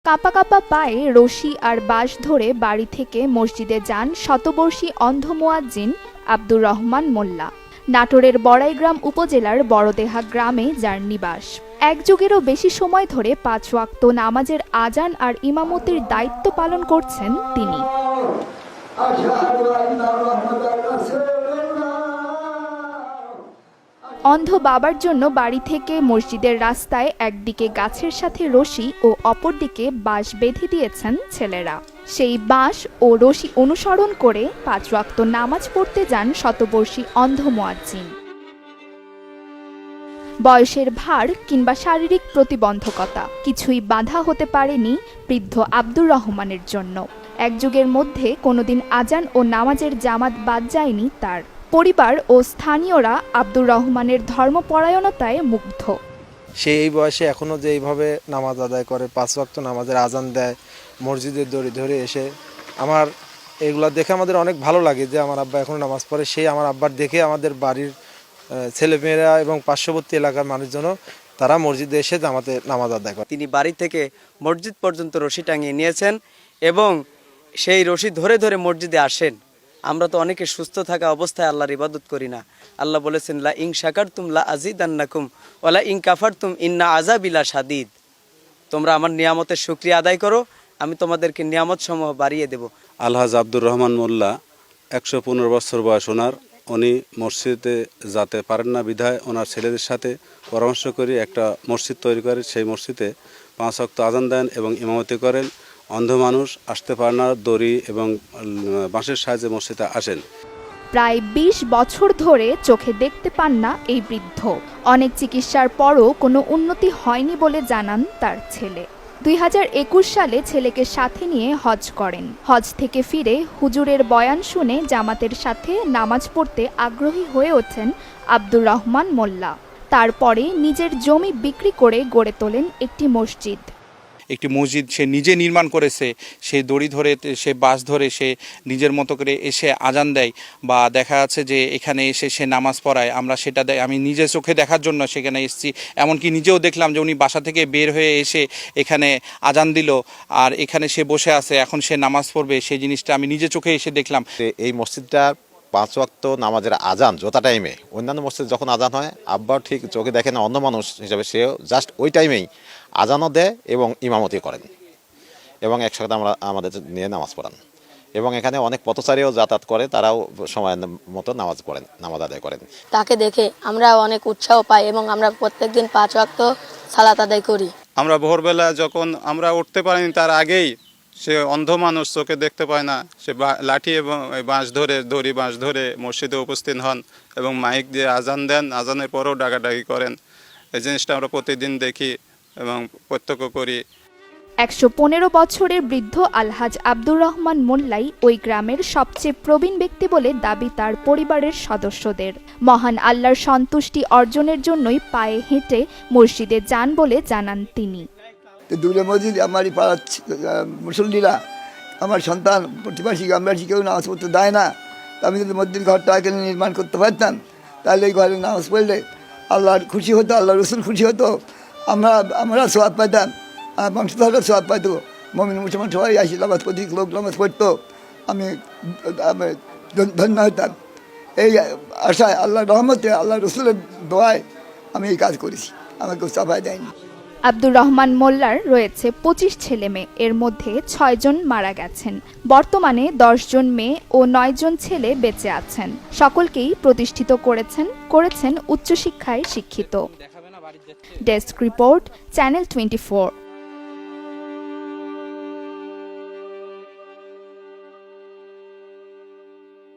কাঁপা কাঁপা পায়ে রশি আর বাঁশ ধরে বাড়ি থেকে মসজিদে যান শতবর্ষী অন্ধ মুয়াজ্জিন আব্দুর রহমান মোল্লা। নাটোরের বড়াইগ্রাম উপজেলার বড়দেহা গ্রামে যার নিবাস। এক যুগেরও বেশি সময় ধরে ৫ ওয়াক্ত নামাজের আজান আর ইমামতির দায়িত্ব পালন করছেন তিনি। অন্ধ বাবার জন্য বাড়ি থেকে মসজিদের রাস্তায় একদিকে গাছের সাথে রশি ও অপরদিকে বাঁশ বেঁধে দিয়েছেন ছেলেরা। সেই বাঁশ ও রশি অনুসরণ করে ৫ ওয়াক্ত নামাজ পড়তে যান শতবর্ষী অন্ধ মুয়াজ্জিন। বয়সের ভার কিংবা শারীরিক প্রতিবন্ধকতা কিছুই বাধা হতে পারেনি বৃদ্ধ আব্দুর রহমানের জন্য। এক যুগের মধ্যে কোনোদিন আজান ও নামাজের জামাত বাদ যায়নি তার। পরিবার ও স্থানীয়রা আব্দুর রহমানের ধর্মপরায়ণতায় মুগ্ধ। সে এই বয়সে এখনও যে এইভাবে নামাজ আদায় করে, ৫ ওয়াক্ত নামাজের আজান দেয়, মসজিদের দড়ি ধরে এসে, আমার এগুলো দেখে আমাদের অনেক ভালো লাগে যে আমার আব্বা এখনও নামাজ পড়ে। সেই আমার আব্বার দেখে আমাদের বাড়ির ছেলেমেয়েরা এবং পার্শ্ববর্তী এলাকার মানুষজনও তারা মসজিদে এসে জামাতে নামাজ আদায় করে। তিনি বাড়ি থেকে মসজিদ পর্যন্ত রশি টাঙিয়ে নিয়েছেন এবং সেই রশি ধরে ধরে মসজিদে আসেন। আমরা তো অনেকে সুস্থ থাকা অবস্থায় আল্লাহর ইবাদত করি না। আল্লাহ বলেছেন, লা ইন শাকারতুম লা আযীদান্নাকুম ওয়া লা ইন কাফারতুম ইন্না আযাবি লাশাদীদ। তোমরা আমার নিয়ামতের শুকরিয়া আদায় করো, আমি তোমাদেরকে নিয়ামত সমূহ বাড়িয়ে দেব। আলহাজ আব্দুর রহমান মোল্লা ১১৫ বছর বয়স ওনার। উনি মসজিদে যেতে পারেন না বিধায় ওনার ছেলেদের সাথে পরামর্শ করে একটা মসজিদ তৈরি করে। সেই মসজিদে ৫ ওয়াক্ত আজান দেন এবং ইমামতি করেন। অন্ধ মানুষ আসতে পারে না, দড়ি এবং বাঁশের সাহায্যে মসজিদে আসেন। প্রায় ২০ বছর ধরে চোখে দেখতে পান না এই বৃদ্ধ। অনেক চিকিৎসার পরও কোনো উন্নতি হয়নি বলে জানান তার ছেলে। ২০২১ সালে ছেলেকে সাথে নিয়ে হজ করেন। হজ থেকে ফিরে হুজুরের বয়ান শুনে জামাতের সাথে নামাজ পড়তে আগ্রহী হয়ে ওঠেন আব্দুর রহমান মোল্লা। তারপরে নিজের জমি বিক্রি করে গড়ে তোলেন একটি মসজিদ। একটি মসজিদ সে নিজে নির্মাণ করেছে। সে দড়ি ধরে, সে বাঁশ ধরে, সে নিজের মতো করে এসে আজান দেয় বা দেখা যাচ্ছে যে এখানে এসে সে নামাজ পড়ায়। আমরা সেটা আমি নিজে চোখে দেখার জন্য সেখানে এসেছি। এমনকি নিজেও দেখলাম যে উনি বাসা থেকে বের হয়ে এসে এখানে আজান দিল আর এখানে সে বসে আছে, এখন সে নামাজ পড়বে। সেই জিনিসটা আমি নিজে চোখে এসে দেখলাম। এই মসজিদটা ৫ ওয়াক্ত নামাজের আজান যত টাইমে, অন্যান্য মসজিদ যখন আজান হয় আব্বাও ঠিক চোখে দেখে না, অন্য মানুষ হিসাবে সেও জাস্ট ওই টাইমেই আজানও দেয় এবং ইমামতি করেন এবং একসাথে আমাদের নিয়ে নামাজ পড়ান। এবং এখানে অনেক পথচারীও যাতায়াত করে, তারাও সময় মতো নামাজ আদায় করেন। তাকে দেখে আমরা অনেক উৎসাহ পাই এবং আমরা প্রত্যেকদিন ৫ ওয়াক্ত সালাত আদায় করি। আমরা ভোরবেলা যখন আমরা উঠতে পারিনি তার আগেই সে অন্ধ মানুষ, চোখে দেখতে পায় না, সে লাঠি এবং দড়ি বাঁশ ধরে মসজিদে উপস্থিত হন এবং মাইক দিয়ে আজান দেন। আজানের পরেও ডাকাডাকি করেন। এই জিনিসটা আমরা প্রতিদিন দেখি এবং প্রত্যক্ষ করি। ১১৫ বছরের বৃদ্ধ আলহাজ আব্দুর রহমান মোল্লাই ওই গ্রামের সবচেয়ে প্রবীণ ব্যক্তি বলে দাবি তার পরিবারের সদস্যদের। মহান আল্লাহর সন্তুষ্টি অর্জনের জন্যই পায়ে হেঁটে মসজিদে যান বলে জানান তিনি। দুটো মসজিদ আমারই পাড়ার মুসল্লিরা, আমার সন্তান, প্রতিবাসী গ্রামবাসী কেউ নামাজ পড়তে দেয় না। আমি যদি মসজিদ ঘরটা এখানে নির্মাণ করতে পারতাম তাহলে এই ঘরে নামাজ পড়লে আল্লাহর খুশি হতো, আল্লাহ রসুল খুশি হতো, আমরা সোয়াব পাইতাম, বংশধররা সোয়াব পাইতো। মমিন মুসলমান সবাই আসি নামাজ প্রতিক লোক নামাজ পড়তো, আমি ধন্য হতাম। এই আশায়, আল্লাহর রহমতে, আল্লাহ রসুলের দোয়ায় আমি এই কাজ করেছি, আমাকে চাপাই দেয়নি। আব্দুর রহমান মোল্লার রয়েছে ২৫ ছেলে মেয়ে, এর মধ্যে ৬ জন মারা গেছেন। বর্তমানে ১০ জন মেয়ে ও ৯ জন ছেলে বেঁচে আছেন। সকলকেই প্রতিষ্ঠিত করেছেন উচ্চশিক্ষায় শিক্ষিত। Desk report, channel 24।